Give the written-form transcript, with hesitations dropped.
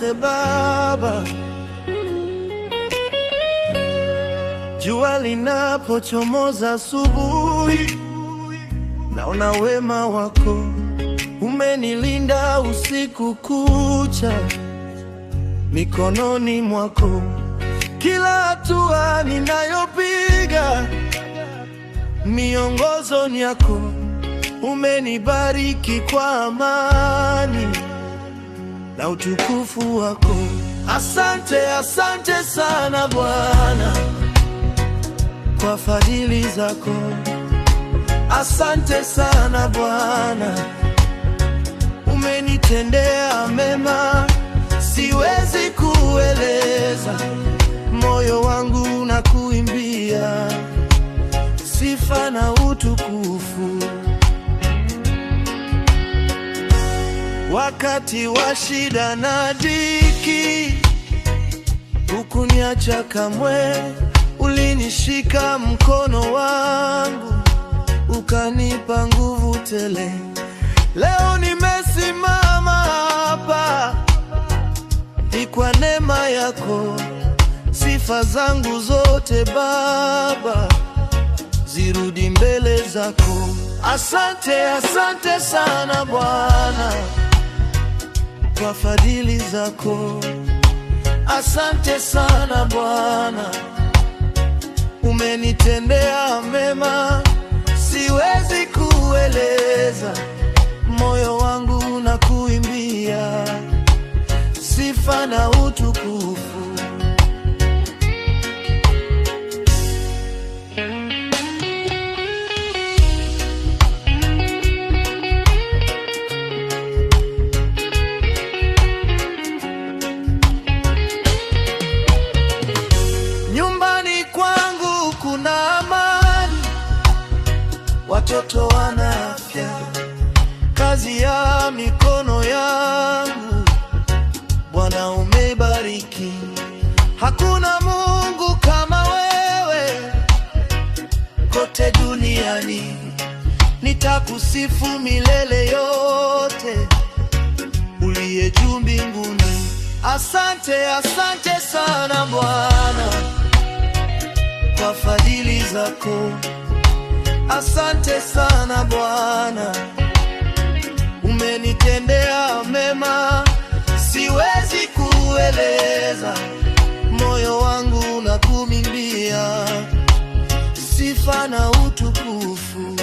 Asante Baba. Jua linapochomoza asubuhi, naona wema wako. Umenilinda usiku kucha mikononi mwako. Kila hatua ninayopiga miongozo yako. Umenibariki kwa amani na utukufu wako. Asante, asante sana Bwana kwa fadhili zako. Asante sana Bwana, umenitendea mema, siwezi kueleza. Moyo wangu unakuimbia sifa na utukufu. Wakati wa shida na dhiki, hukuniacha kamwe. Ulinishika mkono wangu, ukanipa nguvu tele. Leo nimesimama hapa, ni kwa neema yako. Sifa zangu zote Baba zirudi mbele zako. Asante, asante sana Bwana kwa fadhili zako. Asante sana Bwana, umenitendea mema, siwezi kueleza. Moyo wangu unakuimbia sifa na utukufu. Nyumbani kwangu kuna amani, watoto wana afya. Kazi ya mikono yangu Bwana umebariki. Hakuna Mungu kama wewe kote duniani. Nitakusifu milele yote, uliye juu mbinguni. Asante, asante sana Bwana kwa fadhili zako. Asante sana Bwana, umenitendea mema, siwezi kueleza. Moyo wangu unakuimbia sifa na utukufu.